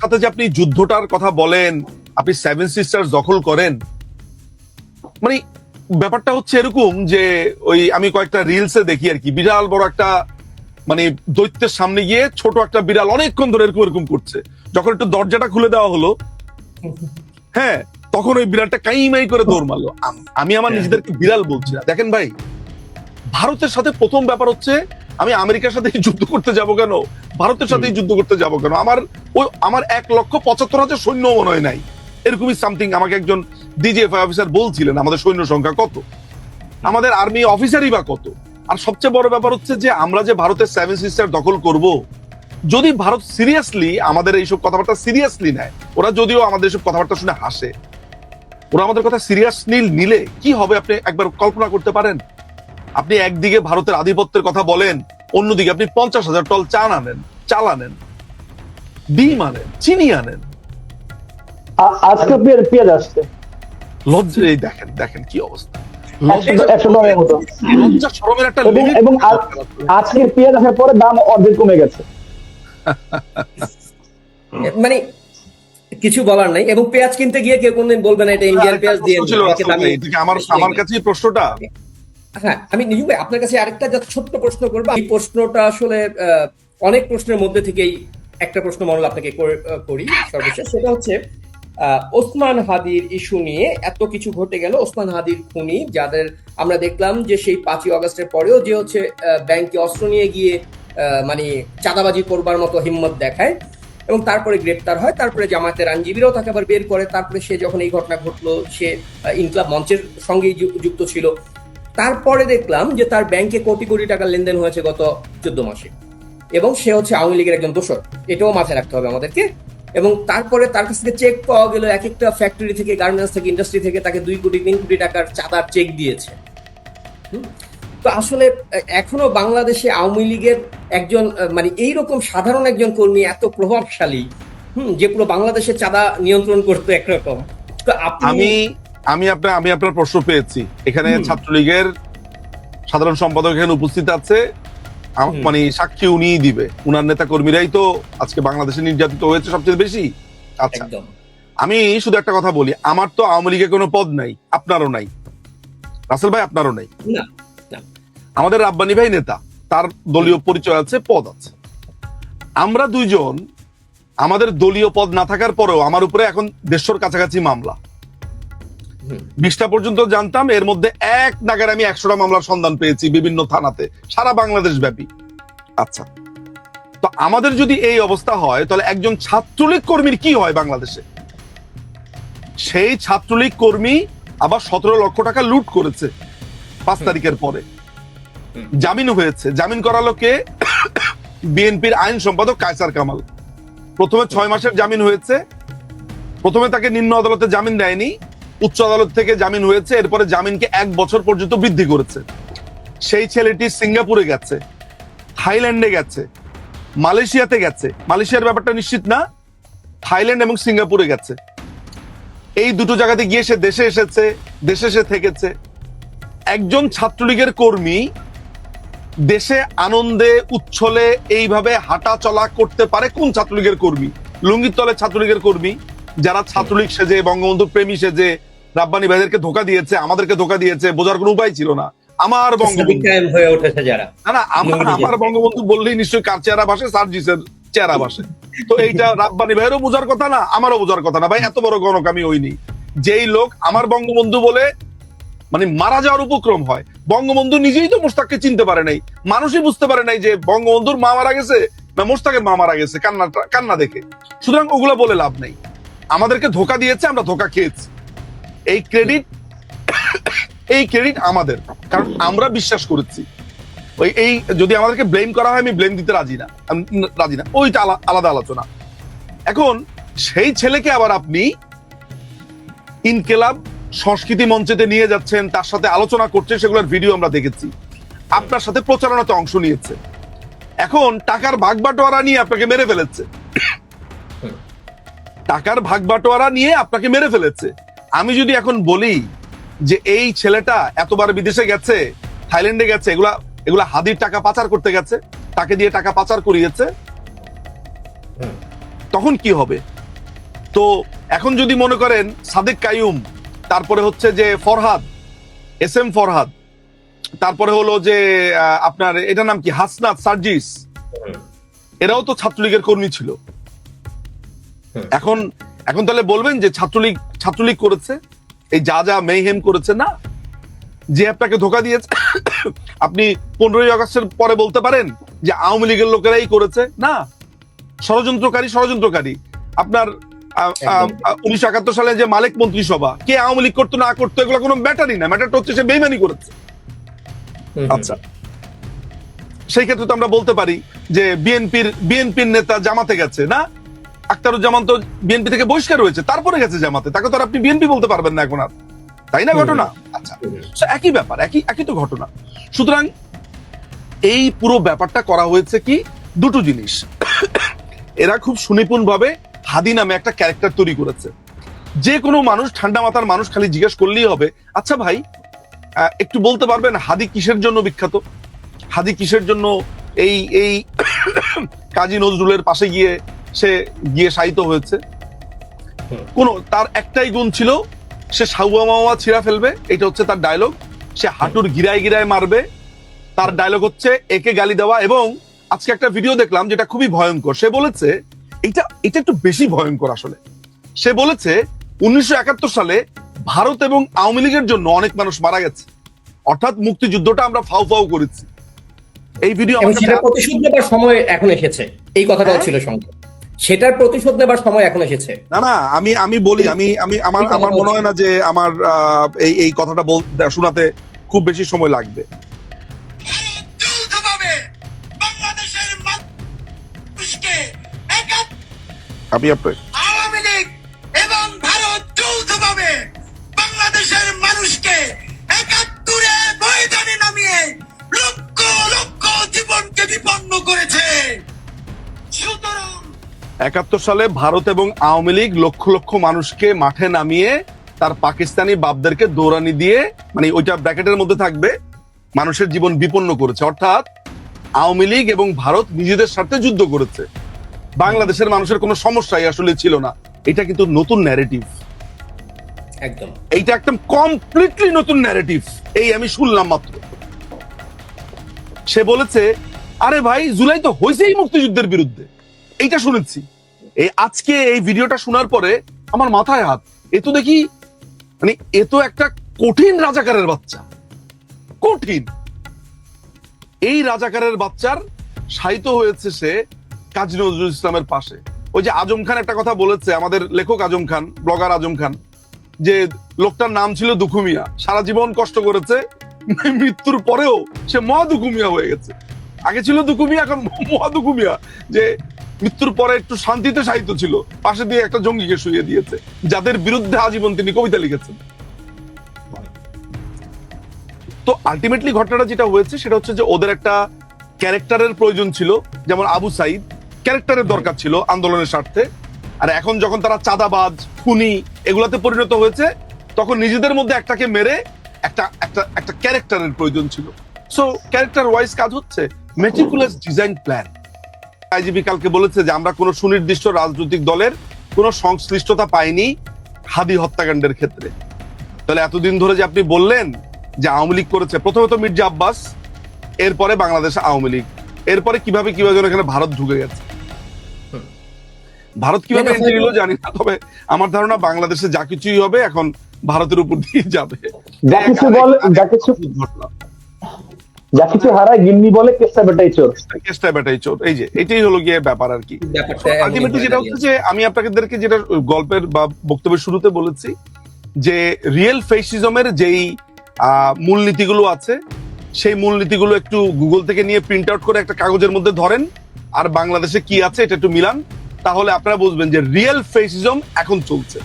সাথে যে আপনি যুদ্ধটার কথা বলেন, আপনি সেভেন সিস্টার্স দখল করেন, মানে ব্যাপারটা হচ্ছে এরকম যে ওই আমি কয়েকটা রিলসে দেখি আর কি, বিশাল বড় একটা মানে দৈত্যের সামনে গিয়ে ছোট একটা বিড়াল অনেকক্ষণ ধরে এরকম এরকম করছে, যখন একটু দরজাটা খুলে দেওয়া হলো, হ্যাঁ, তখন ওই বিড়ালটা কাইমাই করে দৌড় মারলো। আমি আমার নিজেদেরকে বিড়াল বলছি না। দেখেন ভাই, ভারতের সাথে প্রথম ব্যাপার হচ্ছে আমি আমেরিকার সাথে যুদ্ধ করতে যাব কেন, ভারতের সাথে যুদ্ধ করতে যাব কেন? আমার 1,75,000 সৈন্য মনে হয় নাই, এরকমই সামথিং আমাকে একজন ডিজিএফআই অফিসার বলছিলেন আমাদের সৈন্য সংখ্যা কত, আমাদের আর্মি অফিসারই বা কত। আর সবচেয়ে বড় ব্যাপার হচ্ছে যে আমরা যে ভারতের সেভেন সিস্টার দখল করব, যদি ভারত সিরিয়াসলি আমাদের এইসব কথাবার্তা সিরিয়াসলি নেয়, ওরা যদিও আমাদের এইসব কথাবার্তা শুনে হাসে, ওরা আমাদের কথা সিরিয়াসলি নিলে কি হবে আপনি একবার কল্পনা করতে পারেন? আপনি একদিকে ভারতের আধিপত্যের কথা বলেন, অন্যদিকে আপনি 50,000 টন চাল আনেন, ডিম আনেন, চিনি আনেন, আজকে পেঁয়াজ আসছে লজ্জা। এই দেখেন দেখেন কি অবস্থা, 100 মতো, লজ্জা শরমের একটা লিমিট। এবং আজকের পেঁয়াজ আসার পরে দাম অর্ধেক কমে গেছে। মানে কিছু বলার নাই। এবং পেঁয়াজ কিনতে গিয়ে কেউ কোনদিন বলবে না এটা ইন্ডিয়ান পেঁয়াজ দিয়ে আমার কাছে প্রশ্নটা, হ্যাঁ, আমি নিজু ভাই আপনার কাছে আরেকটা ছোট্ট প্রশ্ন করবো। এই প্রশ্নটা আসলে অনেক প্রশ্নের মধ্যে থেকেই একটা প্রশ্ন মনে আপনাকে করি সর্বশেষ, সেটা হচ্ছে ওসমান হাদির ইস্যু নিয়ে এত কিছু ঘটে গেল। ওসমান হাদির খুনি, যাদের আমরা দেখলাম যে সেই 5ই আগস্টের পরেও যে হচ্ছে ব্যাংকে অস্ত্র নিয়ে গিয়ে মানে চাঁদাবাজি করবার মতো হিম্মত দেখায় এবং তারপরে গ্রেপ্তার হয়, তারপরে জামায়াতের আইনজীবীরাও তাকে আবার বের করে, তারপরে সে যখন এই ঘটনা ঘটলো সে ইনকলাব মঞ্চের সঙ্গেই যুক্ত ছিল। তারপরে দেখলাম যে তার ব্যাংকে কোটি কোটি টাকার লেনদেন হয়েছে গত 14 মাসে, এবং সে হচ্ছে আওয়ামী লীগের একজন দোসর, এটাও মাথায় রাখতে হবে আমাদেরকে। এবং তারপরে তার কাছ থেকে চেক পাওয়া গেল, এক একটা ফ্যাক্টরি থেকে, গার্মেন্টস থেকে, ইন্ডাস্ট্রি থেকে তাকে 2 কোটি 3 কোটি টাকার চাঁদার চেক দিয়েছে। তো আসলে এখনো বাংলাদেশে আওয়ামী লীগের একজন মানে এইরকম সাধারণ একজন কর্মী এত প্রভাবশালী, যে পুরো বাংলাদেশে চাঁদা নিয়ন্ত্রণ করতো একরকম। তো আমি আপনার প্রশ্ন পেয়েছি। এখানে ছাত্রলীগের সাধারণ সম্পাদক এখানে উপস্থিত আছে, মানে সাক্ষী উনিই দিবে, উনার নেতা কর্মীরাই তো আজকে বাংলাদেশে নির্যাতিত হয়েছে সবচেয়ে বেশি। আচ্ছা, আমি শুধু একটা কথা বলি, আমার তো আওয়ামী লীগের কোনো পদ নাই, আপনারও নাই, রাসেল ভাই আপনারও নাই। আমাদের রাব্বানী ভাই নেতা, তার দলীয় পরিচয় আছে, পদ আছে। আমরা দুইজন, আমাদের দলীয় পদ না থাকার পরেও আমার উপরে এখন 150 কাছাকাছি মামলা, 20টা পর্যন্ত জানতাম, এর মধ্যে এক নাগারে আমি 100টা মামলার সন্ধান পেয়েছি বিভিন্ন থানাতে, সারা বাংলাদেশ ব্যাপী। আচ্ছা, তো আমাদের যদি এই অবস্থা হয়, তাহলে একজন ছাত্রলীগ কর্মীর কি হয় বাংলাদেশে? সেই ছাত্রলীগ কর্মী আবার 17 লক্ষ টাকা লুট করেছে 5 তারিখের পরে, জামিন হয়েছে। জামিন করালো কে? বিএনপির আইন সম্পাদক কায়সার কামাল। প্রথমে 6 মাসের জামিন হয়েছে, প্রথমে তাকে নিম্ন আদালতে জামিন দেয়নি, উচ্চ আদালত থেকে জামিন হয়েছে, এরপরে জামিনকে 1 বছর পর্যন্ত বৃদ্ধি করেছে। সেই ছেলেটি সিঙ্গাপুরে গেছে, থাইল্যান্ডে গেছে, মালয়েশিয়াতে গেছে, মালয়েশিয়ার ব্যাপারটা নিশ্চিত না, থাইল্যান্ড এবং সিঙ্গাপুরে গেছে। এই দুটো জায়গাতে গিয়ে সে দেশে এসেছে, দেশে সে থেকেছে। একজন ছাত্রলীগের কর্মী দেশে আনন্দে উচ্ছলে এইভাবে হাঁটা চলা করতে পারে কোন ছাত্রলীগের কর্মী? লুঙ্গির তলে ছাত্রলীগের কর্মী, যারা ছাত্রলীগ সেজে, বঙ্গবন্ধু প্রেমী সেজে রাব্বানী ভাইদেরকে ধোকা দিয়েছে, আমাদেরকে ধোকা দিয়েছে, বোঝার কোনো উপায় ছিল না। আমার বঙ্গবন্ধু হয়ে উঠেছে যারা, না আমার বঙ্গবন্ধু বললেই নিশ্চয়ই কার চেহারা ভাসে? সার্জিসের চেহারা ভাসে। তো এইটা রাব্বানী ভাইয়েরও বোঝার কথা না, আমারও বোঝার কথা না। ভাই এত বড় গণকামী হইনি। যেই লোক আমার বঙ্গবন্ধু বলে মানে মারা যাওয়ার উপক্রম হয়, বঙ্গবন্ধু নিজেই তো মোশতাককে চিনতে পারে নাই, মানুষই বুঝতে পারে নাই যে বঙ্গবন্ধুর মা মারা গেছে না মোশতাকের মা মারা গেছে, কান্না দেখে। সুতরাং ওগুলো বলে লাভ নেই, আমাদেরকে ধোকা দিয়েছে, আমরা ধোকা খেয়েছি। এই ক্রেডিট আমাদের, কারণ আমরা বিশ্বাস করেছি। এই যদি আমাদেরকে ব্লেম করা হয়, আমি ব্লেম দিতে রাজি না, ওইটা আলাদা আলোচনা। এখন সেই ছেলেকে আবার আপনি ইনকেলাব সংস্কৃতি মঞ্চেতে নিয়ে যাচ্ছেন, তার সাথে আলোচনা করছেন, সেগুলোর ভিডিও আমরা দেখেছি, আপনার সাথে প্রচারণাতে অংশ নিয়েছে। এখন টাকার ভাগ বাটোয়ারা নিয়ে আপনাকে মেরে ফেলেছে, টাকার ভাগ বাটোয়ারা নিয়ে আপনাকে মেরে ফেলেছে। আমি যদি এখন বলি যে এই ছেলেটা এতবার বিদেশে গেছে, থাইল্যান্ডে গেছে, এগুলা হাদির টাকা পাচার করতে গেছে, তাকে দিয়ে টাকা পাচার করিয়েছে, তখন কি হবে? তো এখন যদি মনে করেন সাদেক কাইয়ুম, তারপরে হচ্ছে যে ফরহাদ, এস এম ফরহাদ, তারপরে হলো যে আপনার এটার নাম কি হাসনাত সার্জিস, এরাও তো ছাত্রলীগের কর্মী ছিল। এখন এখন তাহলে বলবেন যে ছাত্রলীগ করেছে এই যা যা মেহেম করেছে? না, যে আপনাকে ধোকা দিয়েছে আপনি 15ই আগস্টের পরে বলতে পারেন যে আওয়ামী লীগের লোকেরাই করেছে? না, ষড়যন্ত্রকারী। আপনার 1971 সালে যে মালিক মন্ত্রিসভা, কে আওয়ামী লীগ করতো না করতো এগুলো কোনো ম্যাটারই না, ম্যাটারটা হচ্ছে সে বেইমানি করেছে। আচ্ছা, সেই ক্ষেত্রে তো আমরা বলতে পারি যে বিএনপির নেতা জামাতে গেছে না, আখতারুজ্জামান তো বিএনপি থেকে বহিষ্কার হয়েছে, তারপরে গেছে জামাতে, তাকে তো আর আপনি বিএনপি বলতে পারবেন না এখন আর, তাই না ঘটনা? আচ্ছা, একই ব্যাপার, একই তো ঘটনা। সুতরাং এই পুরো ব্যাপারটা করা হয়েছে কি দুটো জিনিস। এরা খুব সুনিপুণ ভাবে হাদি নামে একটা ক্যারেক্টার তৈরি করেছে। যে কোনো মানুষ, ঠান্ডা মাথার মানুষ খালি জিজ্ঞেস করলেই হবে, আচ্ছা ভাই একটু বলতে পারবেন হাদি কিসের জন্য বিখ্যাত? হাদি কিসের জন্য এই কাজী নজরুলের পাশে গিয়ে শায়িত হয়েছে? তার একটাই গুণ ছিল, সে সাউয়া মাওয়া ছিঁড়া ফেলবে, এটা হচ্ছে তার ডায়লগ। সে হাঁটুর গিরায় মারবে, তার ডায়লগ হচ্ছে একে গালি দেওয়া। এবং আজকে একটা ভিডিও দেখলাম যেটা খুবই ভয়ঙ্কর। সে বলেছে, এটা একটু বেশি ভয়ঙ্কর আসলে। সে বলেছে 1971 সালে ভারত এবং আওয়ামী লীগের জন্য অনেক মানুষ মারা গেছে, অর্থাৎ মুক্তিযুদ্ধটা আমরা ফাউ করেছি। এই ভিডিও প্রতিশোধ নেবার সময় এখন এসেছে, এই কথাটাও ছিল সঙ্গে, সেটার প্রতিশোধ নেবার সময় এখন এসেছে। না, আমি বলি, আমার মনে হয় না যে আমার এই কথাটা শোনাতে খুব বেশি সময় লাগবে। আমি আওয়ামী লীগ এবং ভারত যৌথভাবে বাংলাদেশের মানুষকে 71-এ ময়দানে নামিয়ে লক্ষ লক্ষ জীবনকে বিপন্ন করেছে। সুতরাং 71 সালে ভারত এবং আওয়ামী লীগ লক্ষ লক্ষ মানুষকে মাঠে নামিয়ে তার পাকিস্তানি বাপদেরকে দৌড়ানি দিয়ে, মানে ওইটা ব্র্যাকেটের মধ্যে থাকবে, মানুষের জীবন বিপন্ন করেছে। অর্থাৎ আওয়ামী লীগ এবং ভারত নিজেদের স্বার্থে যুদ্ধ করেছে, বাংলাদেশের মানুষের কোনো সমস্যাই আসলে ছিল না। এটা কিন্তু নতুন ন্যারেটিভ, একদম এইটা একদম কমপ্লিটলি নতুন ন্যারেটিভ। এই আমি শুনলাম মাত্র। সে বলেছে, আরে ভাই জুলাই তো হয়েছেই মুক্তিযুদ্ধের বিরুদ্ধে, এইটা শুনেছি। আজকে এই ভিডিওটা শোনার পরে আমার মাথায় হাত। এ তো দেখি, মানে এ তো একটা কঠিন রাজাকারের বাচ্চা, কঠিন। এই রাজাকারের বাচ্চার শায়িত হয়েছে সে কাজী নজরুল ইসলামের পাশে। ওই যে আজম খান একটা কথা বলেছে, আমাদের লেখক আজম খান, ব্লগার আজম খান, যে লোকটার নাম ছিল দুখু মিয়া, সারা জীবন কষ্ট করেছে, মৃত্যুর পরেও সে মহা দুখু মিয়া হয়ে গেছে। আগে ছিল দুখু মিয়া, এখন মহা দুখু মিয়া, যে মৃত্যুর পরে একটু শান্তিতে শায়িত ছিল, পাশে দিয়ে একটা জঙ্গিকে শুইয়ে দিয়েছে, যাদের বিরুদ্ধে আজীবন তিনি কবিতা লিখেছেন। তো আলটিমেটলি ঘটনাটা যেটা হয়েছে সেটা হচ্ছে যে ওদের একটা ক্যারেক্টারের প্রয়োজন ছিল, যেমন আবু সাইদ ক্যারেক্টারের দরকার ছিল আন্দোলনের স্বার্থে। আর এখন যখন তারা চাঁদাবাজ, খুনি এগুলাতে পরিণত হয়েছে, তখন নিজেদের মধ্যে একটাকে মেরে একটা ক্যারেক্টারের প্রয়োজন ছিল। সো ক্যারেক্টার ওয়াইজ কাজ হচ্ছে, মেটিকুলাস ডিজাইন প্ল্যান। আইজিপি কালকে বলেছে যে আমরা কোনো সুনির্দিষ্ট রাজনৈতিক দলের কোনো সংশ্লিষ্টতা পাইনি হাদি হত্যাকাণ্ডের ক্ষেত্রে। তাহলে এতদিন ধরে যে আপনি বললেন যে আওয়ামী লীগ করেছে, প্রথমত মির্জা আব্বাস, এরপরে বাংলাদেশ আওয়ামী লীগ, এরপরে কিভাবে যেন এখানে ভারত ঢুকে গেছে। ভারত কিভাবে এন্ট্রি নিল জানি না, তবে আমার ধারণা বাংলাদেশে যা কিছুই হবে এখন ভারতের উপর দিয়ে যাবে। যা কিছু হারায় গিন্নি বলে কেষ্টা বেটাই চোর। এই যে এটাই হলো গিয়ে ব্যাপার আর কি। আলটিমেটলি যেটা হচ্ছে যে আমি আপনাদেরকে যেটা গল্পের বা বক্তব্যের শুরুতে বলেছি, যে রিয়েল ফেসিজমের যেই মূলনীতিগুলো আছে, সেই মূলনীতিগুলো একটু গুগল থেকে নিয়ে প্রিন্ট আউট করে একটা কাগজের মধ্যে ধরেন, আর বাংলাদেশে কি আছে এটা একটু মিলান, তাহলে আপনারা বুঝবেন যে রিয়েল ফেসিজম এখন চলছে।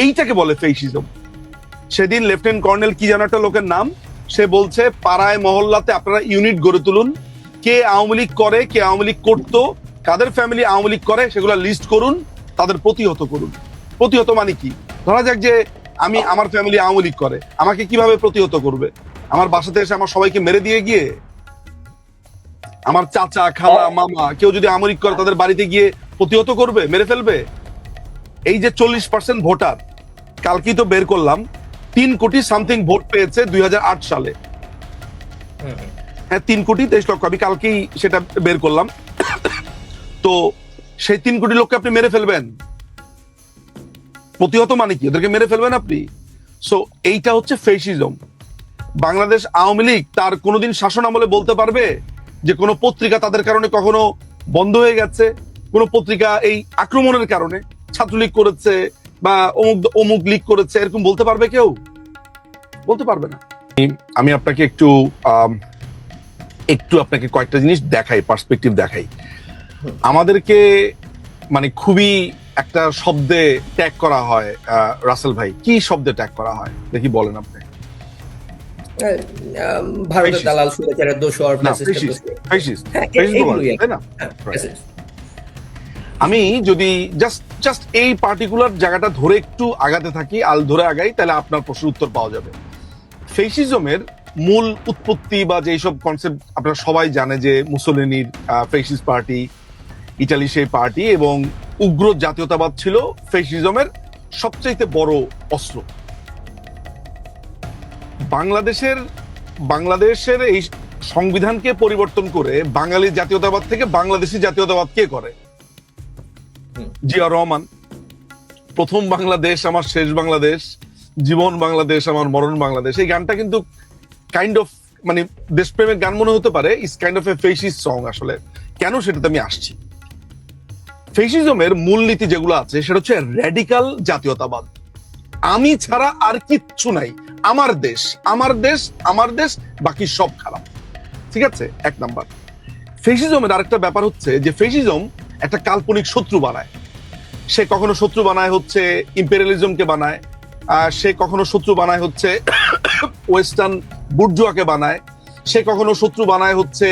এইটাকে বলে ফেসিজম। সেদিন লেফটেন্যান্ট কর্নেল কি যেন একটা লোকের নাম, সে বলছে পাড়ায় মহল্লাতে আপনারা ইউনিট গড়ে তুলুন, কে আওয়ামী লীগ করে, কে আওয়ামী লীগ করতো, কাদের ফ্যামিলি আওয়ামী লীগ করে সেগুলো লিস্ট করুন, তাদের প্রতিহত করুন। প্রতিহত মানে কি? ধরা যাক যে আমার ফ্যামিলি আওয়ামী লীগ করে, আমাকে কিভাবে প্রতিহত করবে? আমার বাসাতে এসে আমার সবাইকে মেরে দিয়ে গিয়ে, আমার চাচা, খালা, মামা কেউ যদি আওয়ামী লীগ করে তাদের বাড়িতে গিয়ে প্রতিহত করবে, মেরে ফেলবে? এই যে 40% ভোটার, কালকেই তো বের করলাম, 3 কোটি সামথিং ভোট পেয়েছে 2008 সালে। হ্যাঁ, 3,23,00,000, আমি কালকেই সেটা বের করলাম। তো সেই 3 কোটি লোককে আপনি মেরে ফেলবেন, প্রতিহত মানে কি, ওদেরকে মেরে ফেলবেন আপনি। সো এইটা হচ্ছে ফেসিজম। বাংলাদেশ আওয়ামী লীগ তার কোনোদিন শাসন আমলে বলতে পারবে যে কোনো পত্রিকা তাদের কারণে কখনো বন্ধ হয়ে গেছে, কোনো পত্রিকা এই আক্রমণের কারণে, ছাত্রলীগ করেছে বা অমুক লীগ করেছে, এরকম বলতে পারবে কেউ? বলতে পারবে না। আমি আপনাকে একটু আপনাকে কয়েকটা জিনিস দেখাই, পার্সপেক্টিভ দেখাই। আমাদেরকে মানে খুবই একটা শব্দে ট্যাগ করা হয়। রাসেল ভাই, কি শব্দে ট্যাগ করা হয় দেখি, বলেন আপনি। ভারতের দালাল, সুরেচারের দোষর, তাই না? আমি যদি জাস্ট এই পার্টিকুলার জায়গাটা ধরে একটু আগাতে থাকি, ধরে আগাই, তাহলে আপনার প্রশ্নের উত্তর পাওয়া যাবে। ফেসিজমের মূল উৎপত্তি বা যেসব কনসেপ্ট আপনারা সবাই জানে, যে মুসোলিনির ফেসিস্ট পার্টি, ইটালি সেই পার্টি, এবং উগ্র জাতীয়তাবাদ ছিল ফেসিজমের সবচেয়ে বড় অস্ত্র। বাংলাদেশের এই সংবিধানকে পরিবর্তন করে বাঙালি জাতীয়তাবাদ থেকে বাংলাদেশি জাতীয়তাবাদ কে করে? জিয়া রহমান। প্রথম বাংলাদেশ আমার শেষ বাংলাদেশ, জীবন বাংলাদেশ আমার মরণ বাংলাদেশ। এই গানটা কিন্তু কাইন্ড অফ মানে দেশপ্রেমের গান মনে হতে পারে, is kind of A fascist song. আসলে কেন, সেটাতে আমি আসছি। ফেসিজমের মূলনীতি যেগুলো আছে সেটা হচ্ছে র্যাডিক্যাল জাতীয়তাবাদ। আমি ছাড়া আর কিচ্ছু নাই, আমার দেশ, আমার দেশ, আমার দেশ, বাকি সব খারাপ। ঠিক আছে, 1 নাম্বার। ফেসিজমের আরেকটা ব্যাপার হচ্ছে যে ফেসিজম একটা কাল্পনিক শত্রু বানায়। সে কখনো শত্রু বানায় হচ্ছে ইম্পেরিয়ালিজমকে বানায়, সে কখনো শত্রু বানায় হচ্ছে ওয়েস্টার্ন বুর্জুয়াকে বানায়, সে কখনো শত্রু বানায় হচ্ছে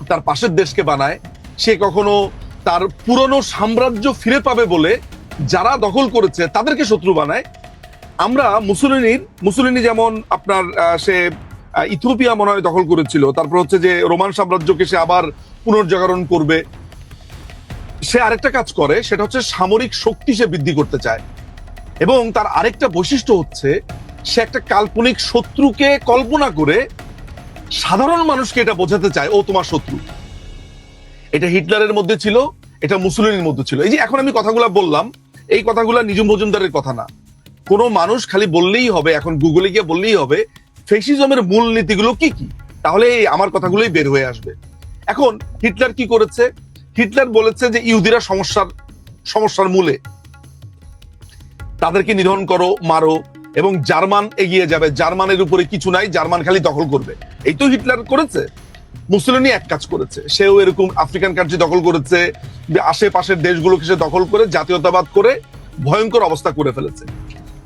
তার পাশের দেশকে বানায়, সে কখনো তার পুরনো সাম্রাজ্য ফিরে পাবে বলে যারা দখল করেছে তাদেরকে শত্রু বানায়। আমরা মুসোলিনি যেমন আপনার সে ইথিওপিয়া মনে হয় দখল করেছিল, তারপর হচ্ছে যে রোমান সাম্রাজ্যকে সে আবার পুনর্জাগরণ করবে। সে আরেকটা কাজ করে, সেটা হচ্ছে সামরিক শক্তি সে বৃদ্ধি করতে চায়, এবং তার আরেকটা বৈশিষ্ট্য হচ্ছে সে একটা কাল্পনিক শত্রুকে কল্পনা করে সাধারণ মানুষকে এটা বোঝাতে চায় ও তোমার শত্রু। এটা হিটলারের মধ্যে ছিল, এটা মুসোলিনির মধ্যে ছিল। এই যে এখন আমি কথাগুলো বললাম, এই কথাগুলো নিজুম মজুমদারের কথা না। কোনো মানুষ খালি বললেই হবে, এখন গুগলে গিয়ে বললেই হবে ফেসিজমের মূল নীতিগুলো কি কি, তাহলে আমার কথাগুলোই বের হয়ে আসবে। এখন হিটলার কি করেছে? হিটলার বলেছে যে ইহুদিরা সমস্যার মূলে, তাদেরকে নিধন করো, মারো, এবং জার্মান এগিয়ে যাবে, জার্মানের উপরে কিছু নাই, জার্মান খালি দখল করবে। এই তো হিটলার করেছে। মুসোলিনি এক কাজ করেছে, সেও এরকম আফ্রিকান কান্ট্রি দখল করেছে, আশেপাশের দেশগুলোকে সে দখল করে জাতীয়তাবাদ করে ভয়ঙ্কর অবস্থা করে ফেলেছে।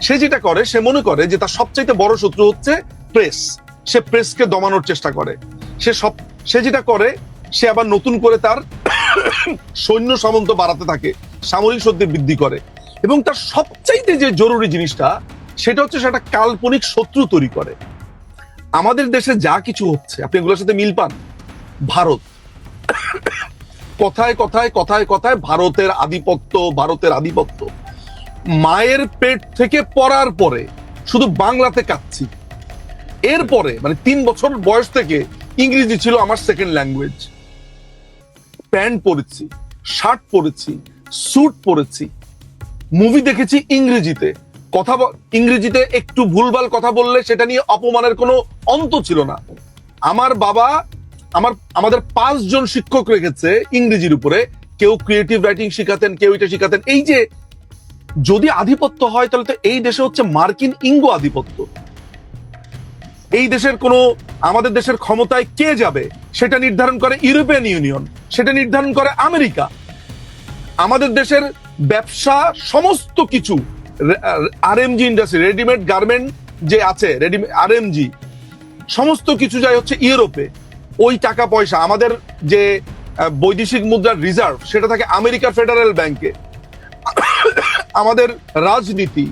সে যেটা করে, সে মনে করে যে তার সবচাইতে বড় শত্রু হচ্ছে প্রেস, সে প্রেসকে দমানোর চেষ্টা করে। সে যেটা করে, সে আবার নতুন করে তার সৈন্য সামন্ত বাড়াতে থাকে, সামরিক শক্তি বৃদ্ধি করে, এবং তার সবচাইতে যে জরুরি জিনিসটা সেটা হচ্ছে সেটা কাল্পনিক শত্রু তৈরি করে। আমাদের দেশে যা কিছু হচ্ছে আপনি এগুলোর সাথে মিল পান। ভারত, কথায় কথায় কথায় কথায় ভারতের আধিপত্য, ভারতের আধিপত্য। মায়ের পেট থেকে পড়ার পরে শুধু বাংলাতে কাচ্ছি। এরপরে মানে 3 বছর বয়স থেকে ইংরেজি ছিল আমার সেকেন্ড ল্যাঙ্গুয়েজ। প্যান্ট পরেছি, শার্ট পরেছি, স্যুট পরেছি, মুভি দেখেছি ইংরেজিতে, ইংরেজিতে একটু ভুলভাল কথা বললে সেটা নিয়ে অপমানের কোনো অন্ত ছিল না। আমার বাবা আমাদের 5 জন শিক্ষক রেখেছে ইংরেজির উপরে, কেউ ক্রিয়েটিভ রাইটিং শিখাতেন, কেউ এটা শিখাতেন। এই যে যদি আধিপত্য হয় তাহলে তো এই দেশে হচ্ছে মার্কিন ইঙ্গো আধিপত্য। এই দেশের আমাদের দেশের ক্ষমতায় কে যাবে সেটা নির্ধারণ করে ইউরোপিয়ান ইউনিয়ন, সেটা নির্ধারণ করে আমেরিকা। আমাদের দেশের ব্যবসা সমস্ত কিছু আরএমজি ইন্ডাস্ট্রি, রেডিমেড গার্মেন্ট যে আছে, আরএমজি সমস্ত কিছু যায় হচ্ছে ইউরোপে। ওই টাকা পয়সা, আমাদের যে বৈদেশিক মুদ্রার রিজার্ভ সেটা থাকে আমেরিকার ফেডারেল ব্যাংকে। আমাদের রাজনীতি,